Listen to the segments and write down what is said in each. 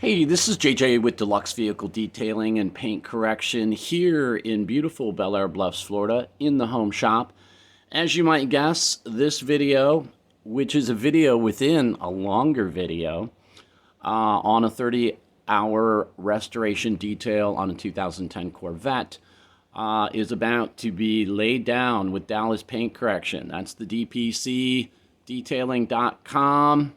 Hey, this is JJ with Deluxe Vehicle Detailing and Paint Correction here in beautiful Bel Air Bluffs, Florida, in the home shop. As you might guess, this video, which is a video within a longer video, on a 30-hour restoration detail on a 2010 Corvette, is about to be laid down with Dallas Paint Correction. That's the DPC detailing.com,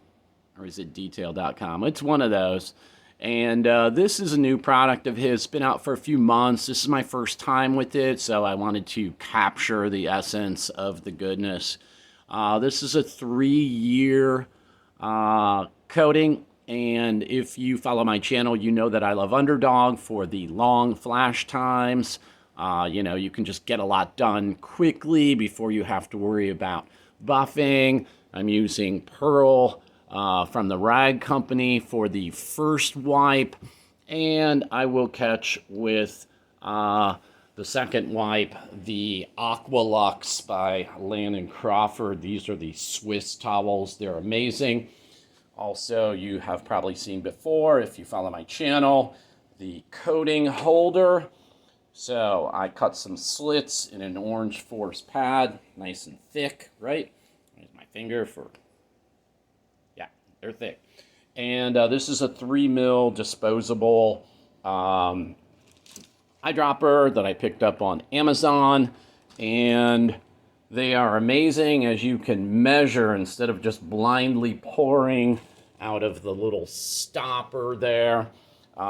or is it detail.com? It's one of those. And this is a new product of his. It's been out for a few months. This is my first time with it, so I wanted to capture the essence of the goodness. This is a 3-year coating, and if you follow my channel, you know that I love Underdog for the long flash times. You can just get a lot done quickly before you have to worry about buffing. I'm using Pearl from the Rag Company for the first wipe, and I will catch with the second wipe, the Aqualux by Landon Crawford. These are the Swiss towels. They're amazing. Also, you have probably seen before, if you follow my channel, the coating holder. So I cut some slits in an orange force pad, nice and thick, right? There's my finger for, yeah, they're thick. And this is a 3 mil disposable eyedropper that I picked up on Amazon. And they are amazing, as you can measure instead of just blindly pouring out of the little stopper there.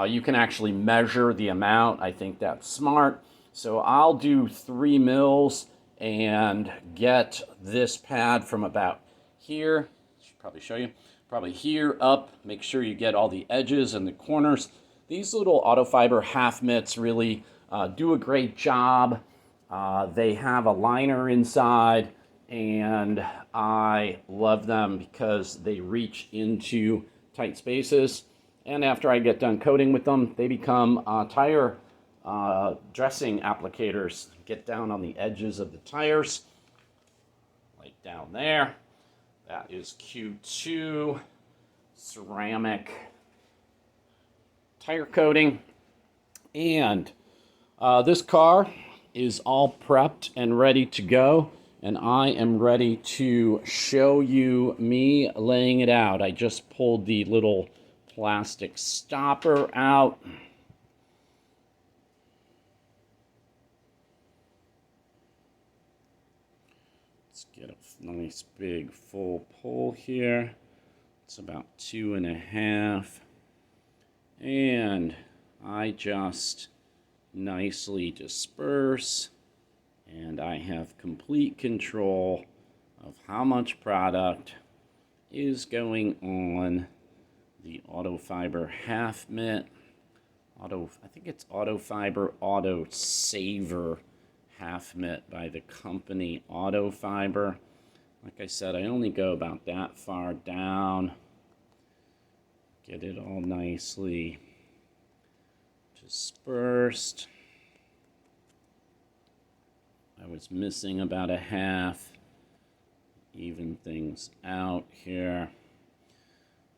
You can actually measure the amount. I think that's smart. So I'll do 3 mils and get this pad from about here. I should probably show you. Probably here up. Make sure you get all the edges and the corners. These little auto fiber half mitts really do a great job. They have a liner inside, and I love them because they reach into tight spaces. And after I get done coating with them, they become tire dressing applicators. Get down on the edges of the tires, like down there. That is Q2 ceramic tire coating. And this car is all prepped and ready to go. And I am ready to show you me laying it out. I just pulled the little plastic stopper out. Let's get a nice big full pull here. It's about 2.5. And I just nicely disperse, and I have complete control of how much product is going on the Auto Fiber half mitt. I think it's Auto Fiber Auto Saver half mitt by the company Auto Fiber. Like I said, I only go about that far down. Get it all nicely dispersed. I was missing about a half. Even things out here.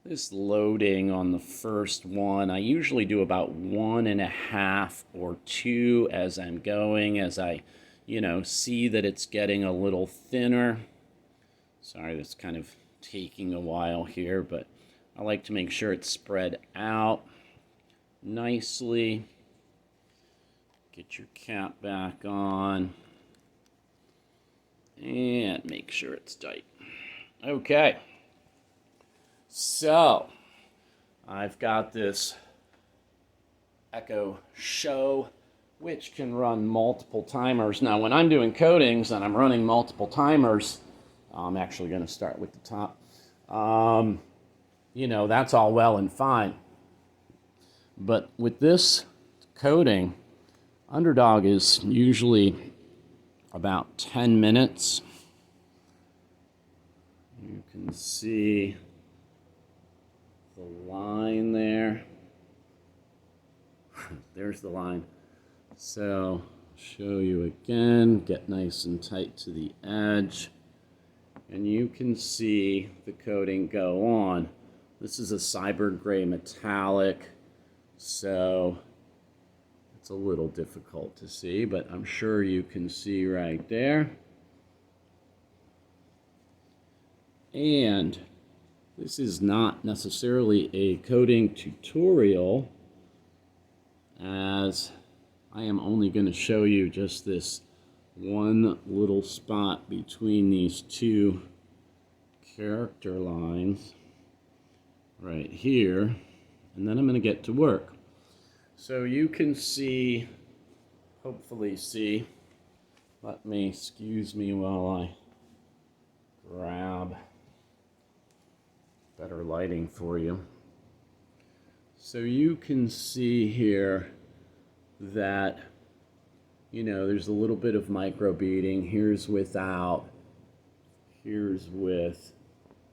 This loading on the first one, I usually do about 1.5 or 2 as I'm going, as I, see that it's getting a little thinner. Sorry, that's kind of taking a while here, but I like to make sure it's spread out nicely. Get your cap back on. And make sure it's tight. Okay. So, I've got this Echo Show, which can run multiple timers. Now, when I'm doing coatings and I'm running multiple timers, I'm actually going to start with the top. That's all well and fine. But with this coating, Underdog is usually about 10 minutes. You can see the line there. There's the line. So, show you again, get nice and tight to the edge, and you can see the coating go on. This is a cyber gray metallic, so it's a little difficult to see, but I'm sure you can see right there. And this is not necessarily a coating tutorial, as I am only going to show you just this one little spot between these two character lines right here, and then I'm going to get to work. So you can see, hopefully see, excuse me while I grab better lighting for you. So you can see here that, you know, there's a little bit of micro beading. Here's without, here's with.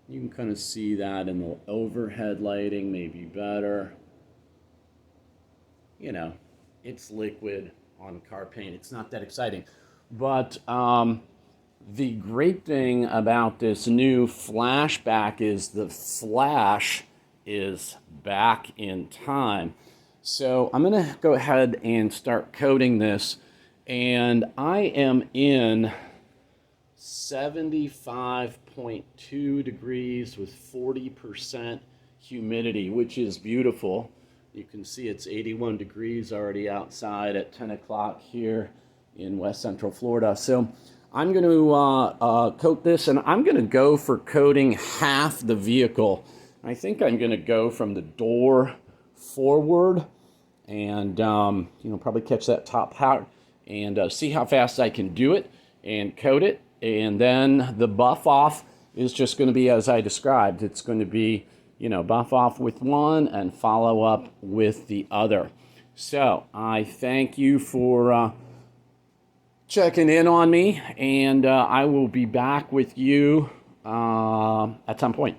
You can kind of see that in the overhead lighting, maybe better. You know, it's liquid on car paint. It's not that exciting. But the great thing about this new flashback is the flash is back in time. So I'm going to go ahead and start coating this. And I am in 75.2 degrees with 40% humidity, which is beautiful. You can see it's 81 degrees already outside at 10 o'clock here in West Central Florida. So I'm going to coat this, and I'm going to go for coating half the vehicle. I think I'm going to go from the door forward and probably catch that top part and see how fast I can do it and coat it. And then the buff off is just going to be as I described. It's going to be, buff off with one and follow up with the other. So I thank you for checking in on me, and I will be back with you at some point.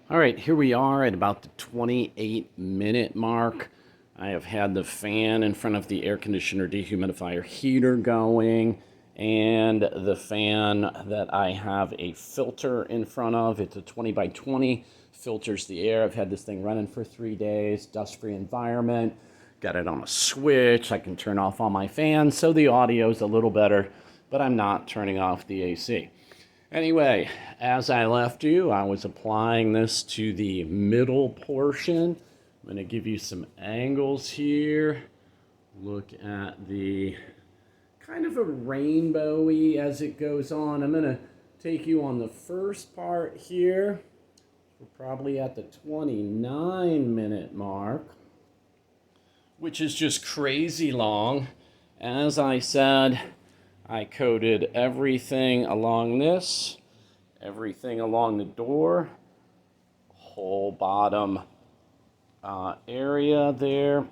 All right, here we are at about the 28-minute mark. I have had the fan in front of the air conditioner dehumidifier heater going, and the fan that I have a filter in front of. It's a 20 by 20, filters the air. I've had this thing running for 3 days, dust-free environment. Got it on a switch. I can turn off all my fans, so the audio is a little better, but I'm not turning off the AC. Anyway, as I left you, I was applying this to the middle portion. I'm going to give you some angles here. Look at the kind of a rainbowy as it goes on. I'm going to take you on the first part here. We're probably at the 29-minute mark, which is just crazy long. As I said, I coated everything along this, everything along the door, whole bottom area there,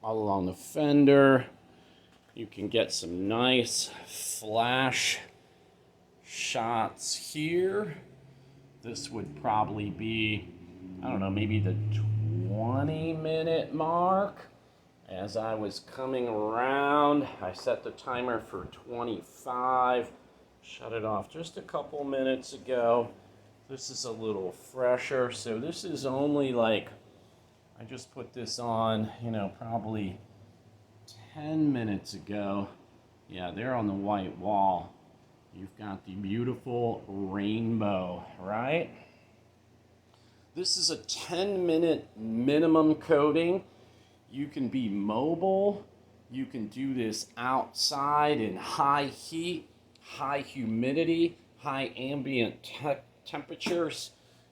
all along the fender. You can get some nice flash shots here. This would probably be, I don't know, maybe the 20-minute mark. As I was coming around, I set the timer for 25, shut it off just a couple minutes ago. This is a little fresher, so this is only like, I just put this on, probably 10 minutes ago. Yeah, there on the white wall, you've got the beautiful rainbow, right? This is a 10-minute minimum coating. You can be mobile. You can do this outside in high heat, high humidity, high ambient temperatures,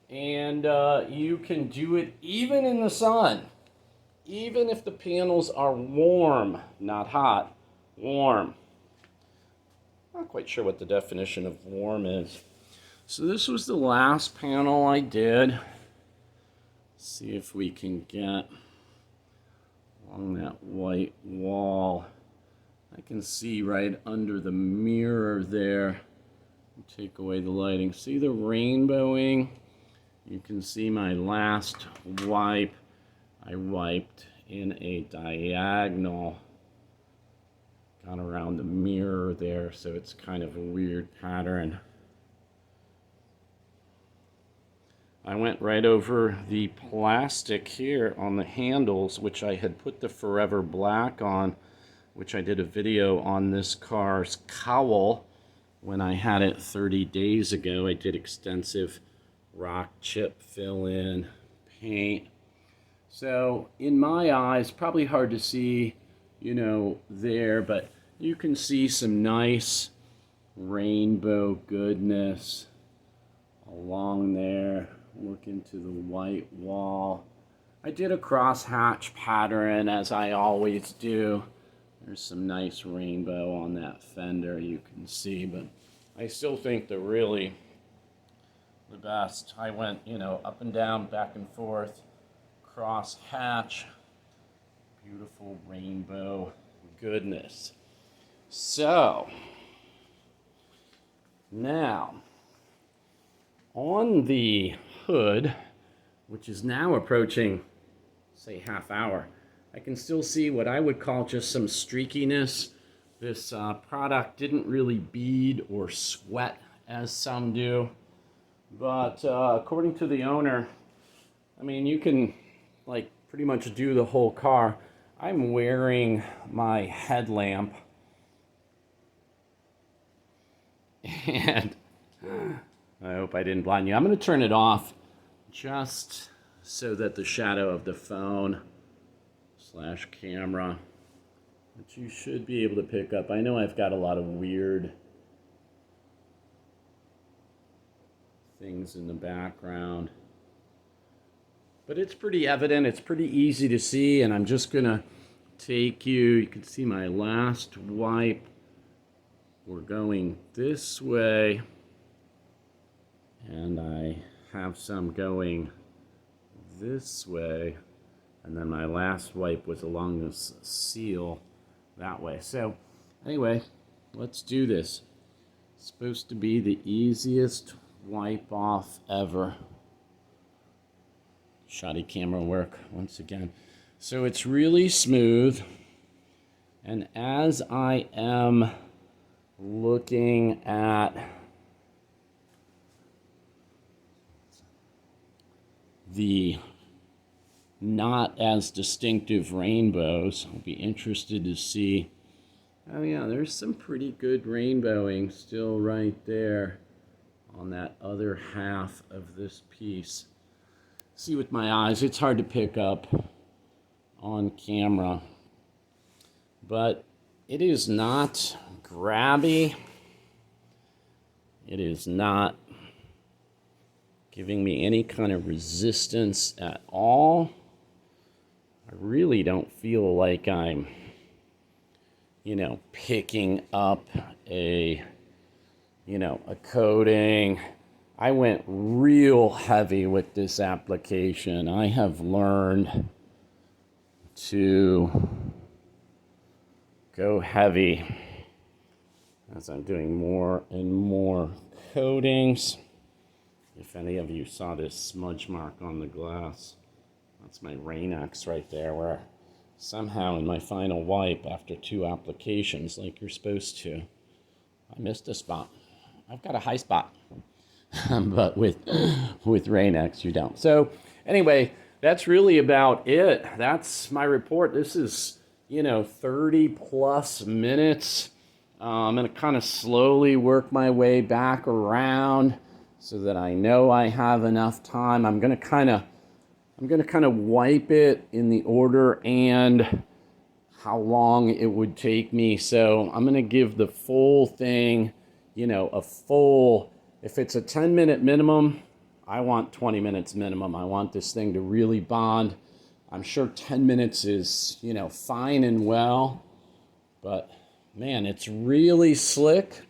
and you can do it even in the sun, even if the panels are warm, not hot, warm. Not quite sure what the definition of warm is. So this was the last panel I did. See if we can get along that white wall. I can see right under the mirror there. Take away the lighting. See the rainbowing? You can see my last wipe. I wiped in a diagonal. Got around the mirror there, so it's kind of a weird pattern. I went right over the plastic here on the handles, which I had put the Forever Black on, which I did a video on this car's cowl when I had it 30 days ago. I did extensive rock chip fill-in paint. So in my eyes, probably hard to see, you know, there, but you can see some nice rainbow goodness along there. Look into the white wall. I did a crosshatch pattern as I always do. There's some nice rainbow on that fender you can see, but I still think the best. I went, you know, up and down, back and forth, crosshatch, beautiful rainbow goodness. So now on the hood, which is now approaching, say, half hour, I can still see what I would call just some streakiness. This product didn't really bead or sweat as some do, but according to the owner, I mean, you can like pretty much do the whole car. I'm wearing my headlamp, and I hope I didn't blind you. I'm going to turn it off just so that the shadow of the phone / camera, which you should be able to pick up. I know I've got a lot of weird things in the background, but it's pretty evident. It's pretty easy to see, and I'm just going to take you can see my last wipe. We're going this way, and I have some going this way, and then my last wipe was along this seal that way. So anyway, let's do this. It's supposed to be the easiest wipe off ever. Shoddy camera work once again. So it's really smooth, and as I am looking at the not as distinctive rainbows, I'll be interested to see. Oh yeah, there's some pretty good rainbowing still right there on that other half of this piece. See, with my eyes, it's hard to pick up on camera, but it is not grabby. It is not giving me any kind of resistance at all. I really don't feel like I'm, you know, picking up a coating. I went real heavy with this application. I have learned to go heavy as I'm doing more and more coatings. If any of you saw this smudge mark on the glass, that's my Rain-X right there, where somehow in my final wipe after 2 applications, like you're supposed to, I missed a spot. I've got a high spot, but with Rain-X you don't. So anyway, that's really about it. That's my report. This is, 30 plus minutes. I'm going to kind of slowly work my way back around so that I know I have enough time. I'm going to kind of wipe it in the order and how long it would take me. So I'm going to give the full thing, if it's a 10-minute minimum, I want 20 minutes minimum. I want this thing to really bond. I'm sure 10 minutes is, fine and well, but man, it's really slick.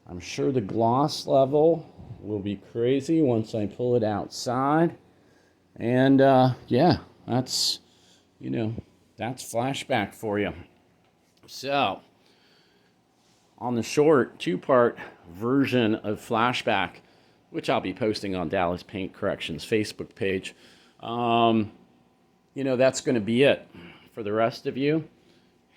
I'm sure the gloss level will be crazy once I pull it outside. And yeah, that's Flashback for you. So on the short 2-part version of Flashback, which I'll be posting on Dallas Paint Corrections Facebook page, that's going to be it. For the rest of you,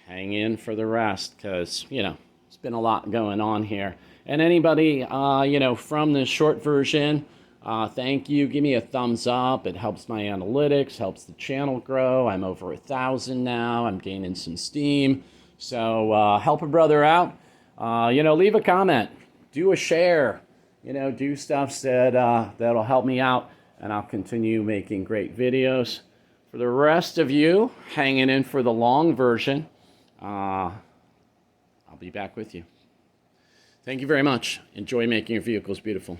hang in for the rest, because it's been a lot going on here. And anybody from the short version Thank you. Give me a thumbs up. It helps my analytics, helps the channel grow. I'm over 1,000 now. I'm gaining some steam. So help a brother out. Leave a comment. Do a share. Do stuff that'll help me out. And I'll continue making great videos. For the rest of you hanging in for the long version, I'll be back with you. Thank you very much. Enjoy making your vehicles beautiful.